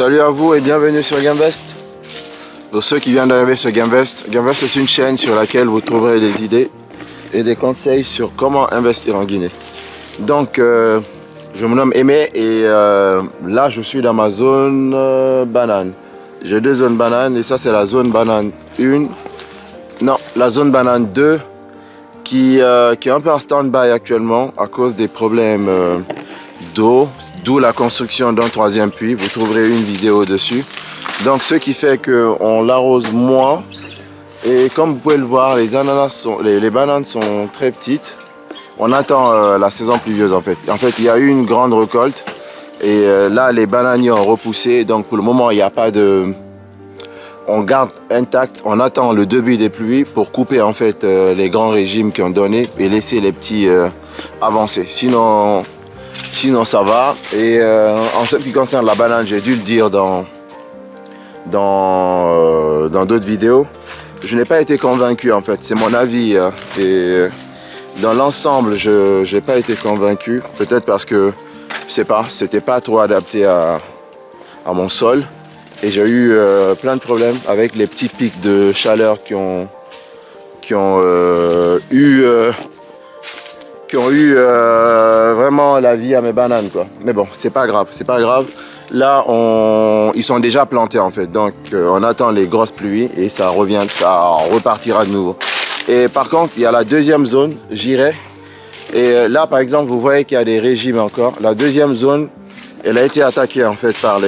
Salut à vous et bienvenue sur Gamevest. Pour ceux qui viennent d'arriver sur Gamevest, Gamevest c'est une chaîne sur laquelle vous trouverez des idées et des conseils sur comment investir en Guinée. Donc je me nomme Aimé et là je suis dans ma zone banane. J'ai deux zones bananes et ça c'est la zone banane 1, non la zone banane 2 qui est un peu en stand-by actuellement à cause des problèmes d'eau, d'où la construction d'un troisième puits. Vous trouverez une vidéo dessus. Donc ce qui fait qu'on l'arrose moins et comme vous pouvez le voir, les bananes sont très petites. On attend la saison pluvieuse en fait. En fait il y a eu une grande récolte et là les bananiers ont repoussé, donc pour le moment il n'y a pas de... On garde intact, on attend le début des pluies pour couper en fait les grands régimes qui ont donné et laisser les petits avancer. Sinon ça va. Et en ce qui concerne la banane, j'ai dû le dire dans d'autres vidéos, je n'ai pas été convaincu en fait, c'est mon avis et dans l'ensemble je n'ai pas été convaincu, peut-être parce que je sais pas, c'était pas trop adapté à mon sol et j'ai eu plein de problèmes avec les petits pics de chaleur qui ont eu vraiment la vie à mes bananes quoi. Mais bon, c'est pas grave, c'est pas grave. Là, ils sont déjà plantés en fait, donc on attend les grosses pluies et ça repartira de nouveau. Et par contre, il y a la deuxième zone, j'irai. Et là, par exemple, vous voyez qu'il y a des régimes encore. La deuxième zone, elle a été attaquée en fait par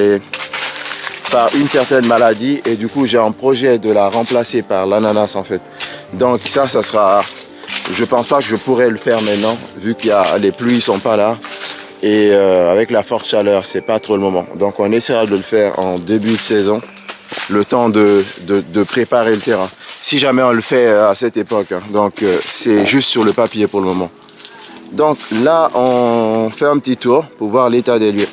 une certaine maladie et du coup, j'ai un projet de la remplacer par l'ananas en fait. Donc ça sera... Je pense pas que je pourrais le faire maintenant, vu que les pluies sont pas là. Et avec la forte chaleur, c'est pas trop le moment. Donc on essaiera de le faire en début de saison, le temps de préparer le terrain. Si jamais on le fait à cette époque, hein. Donc c'est juste sur le papier pour le moment. Donc là, on fait un petit tour pour voir l'état des lieux.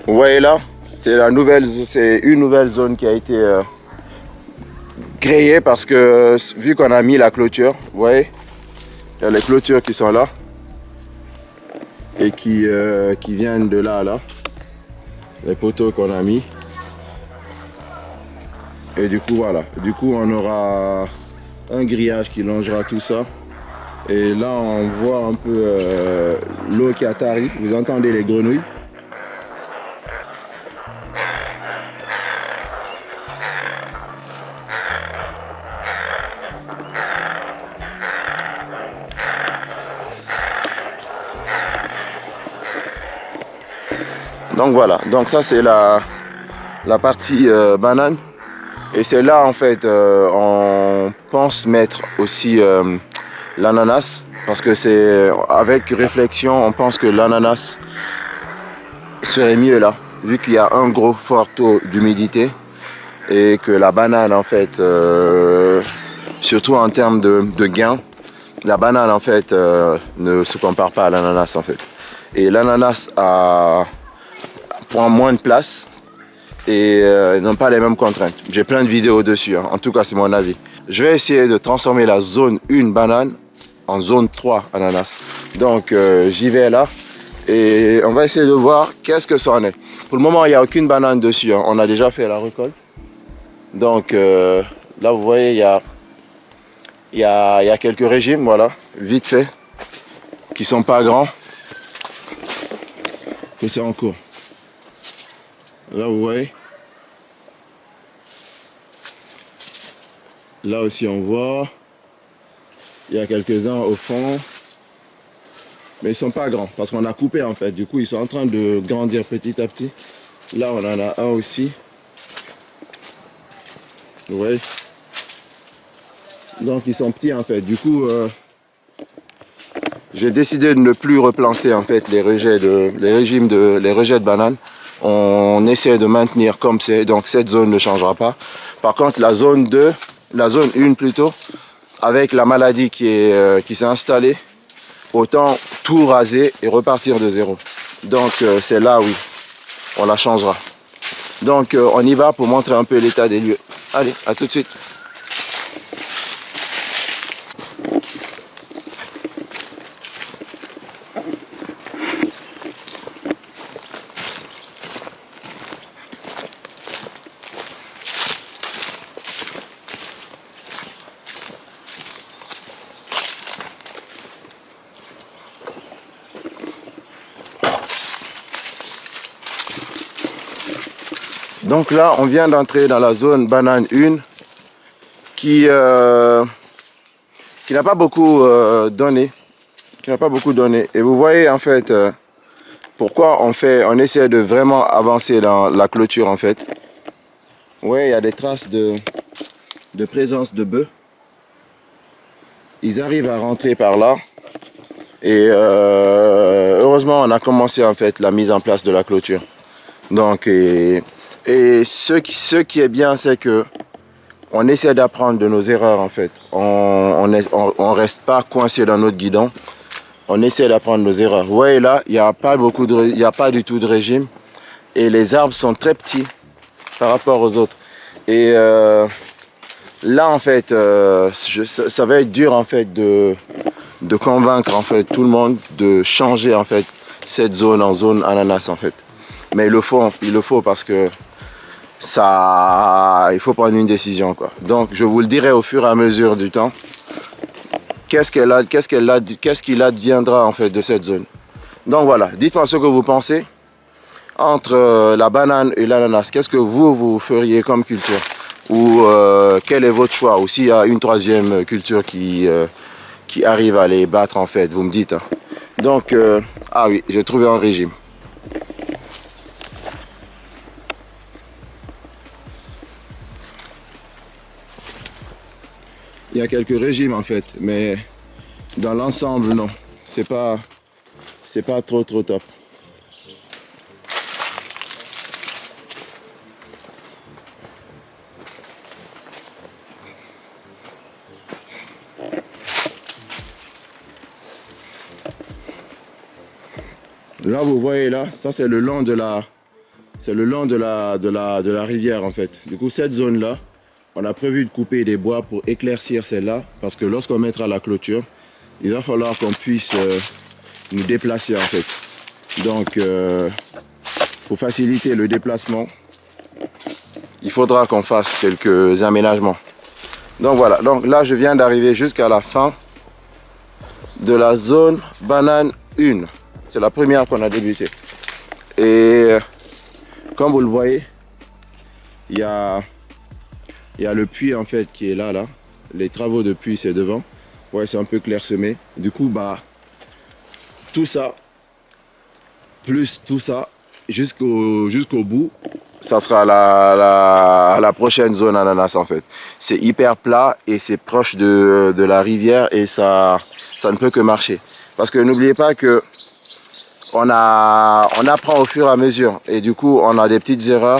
Vous voyez là, c'est une nouvelle zone qui a été créée parce que vu qu'on a mis la clôture, vous voyez, il y a les clôtures qui sont là et qui viennent de là à là, les poteaux qu'on a mis. Et du coup voilà, du coup on aura un grillage qui longera tout ça. Et là on voit un peu l'eau qui a tari, vous entendez les grenouilles. Donc voilà, donc ça c'est la partie banane. Et c'est là en fait on pense mettre aussi l'ananas. Parce que c'est avec réflexion, on pense que l'ananas serait mieux là. Vu qu'il y a un gros fort taux d'humidité. Et que la banane en fait, surtout en termes de gains, la banane en fait ne se compare pas à l'ananas en fait. Et l'ananas prend moins de place et n'ont pas les mêmes contraintes. J'ai plein de vidéos dessus, hein. En tout cas c'est mon avis. Je vais essayer de transformer la zone 1 banane en zone 3 ananas. Donc j'y vais là et on va essayer de voir qu'est-ce que ça en est. Pour le moment il n'y a aucune banane dessus, hein. On a déjà fait la récolte. Donc là vous voyez il y a quelques régimes, voilà, vite fait, qui sont pas grands. Que c'est en cours. Là vous voyez. Là aussi on voit. Il y a quelques-uns au fond. Mais ils sont pas grands parce qu'on a coupé en fait. Du coup, ils sont en train de grandir petit à petit. Là, on en a un aussi. Vous voyez? Donc, ils sont petits en fait. Du coup, j'ai décidé de ne plus replanter en fait les rejets de bananes. On essaie de maintenir comme c'est. Donc, cette zone ne changera pas. Par contre, la zone 2, la zone 1 plutôt, avec la maladie qui s'est installée, autant tout raser et repartir de zéro. Donc c'est là, oui, on la changera. Donc on y va pour montrer un peu l'état des lieux. Allez, à tout de suite. Donc là, on vient d'entrer dans la zone banane 1 qui n'a pas beaucoup donné. Et vous voyez en fait pourquoi on essaie de vraiment avancer dans la clôture en fait. Oui, il y a des traces de présence de bœufs. Ils arrivent à rentrer par là. Et heureusement, on a commencé en fait la mise en place de la clôture. Donc, et ce qui est bien, c'est que on essaie d'apprendre de nos erreurs en fait. On reste pas coincé dans notre guidon. On essaie d'apprendre nos erreurs. Vous voyez là, il n'y a pas du tout de régime. Et les arbres sont très petits par rapport aux autres. Et là en fait, ça va être dur en fait de convaincre en fait tout le monde de changer en fait cette zone en zone ananas en fait. Mais il le faut parce que il faut prendre une décision quoi. Donc je vous le dirai au fur et à mesure du temps. Qu'est-ce qu'il adviendra en fait de cette zone. Donc voilà, dites-moi ce que vous pensez entre la banane et l'ananas. Qu'est-ce que vous feriez comme culture? Ou quel est votre choix? Ou s'il y a une troisième culture qui arrive à les battre en fait, vous me dites. Hein. Donc, ah oui, j'ai trouvé un régime. Il y a quelques régimes en fait, mais dans l'ensemble, non. C'est pas trop top. Là, vous voyez là, ça c'est le long de la rivière en fait. Du coup, cette zone là, on a prévu de couper des bois pour éclaircir celle-là, parce que lorsqu'on mettra la clôture, il va falloir qu'on puisse nous déplacer en fait. Donc, pour faciliter le déplacement, il faudra qu'on fasse quelques aménagements. Donc voilà, donc là je viens d'arriver jusqu'à la fin de la zone banane 1. C'est la première qu'on a débuté. Et comme vous le voyez, il y a le puits en fait qui est là. Les travaux de puits c'est devant. Ouais, c'est un peu clairsemé. Du coup, bah, tout ça, plus tout ça, jusqu'au bout, ça sera la prochaine zone ananas en fait. C'est hyper plat et c'est proche de la rivière et ça ne peut que marcher. Parce que n'oubliez pas que on apprend au fur et à mesure et du coup on a des petites erreurs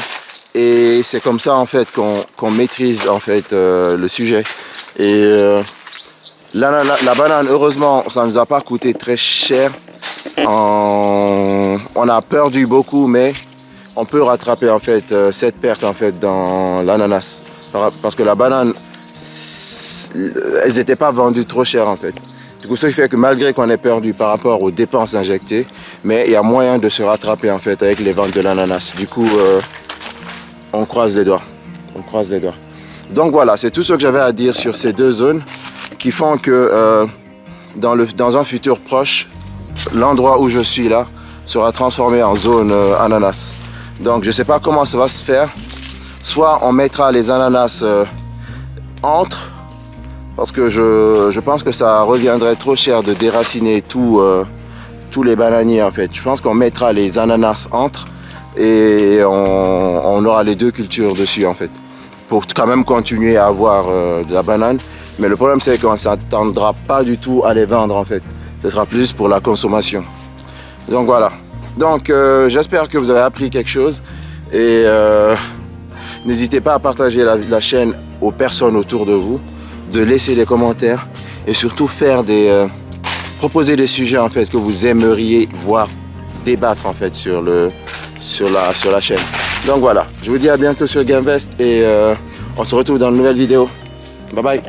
et c'est comme ça en fait qu'on maîtrise en fait le sujet. Et la banane, heureusement, ça ne nous a pas coûté très cher. On a perdu beaucoup, mais on peut rattraper en fait cette perte en fait dans l'ananas. Parce que la banane, elles n'étaient pas vendues trop cher en fait. Du coup, ce qui fait que malgré qu'on ait perdu par rapport aux dépenses injectées, mais il y a moyen de se rattraper en fait avec les ventes de l'ananas. Du coup, on croise les doigts. On croise les doigts. Donc voilà, c'est tout ce que j'avais à dire sur ces deux zones qui font que dans un futur proche, l'endroit où je suis là sera transformé en zone ananas. Donc je ne sais pas comment ça va se faire. Soit on mettra les ananas entre, parce que je pense que ça reviendrait trop cher de déraciner tout tous les bananiers en fait. Je pense qu'on mettra les ananas entre et on aura les deux cultures dessus en fait. Pour quand même continuer à avoir de la banane. Mais le problème c'est qu'on ne s'attendra pas du tout à les vendre en fait. Ce sera plus pour la consommation. Donc voilà. Donc j'espère que vous avez appris quelque chose. Et n'hésitez pas à partager la chaîne aux personnes autour de vous. De laisser des commentaires. Et surtout faire proposer des sujets en fait que vous aimeriez voir débattre en fait sur la chaîne. Donc voilà, je vous dis à bientôt sur Gamevest et on se retrouve dans une nouvelle vidéo. Bye bye.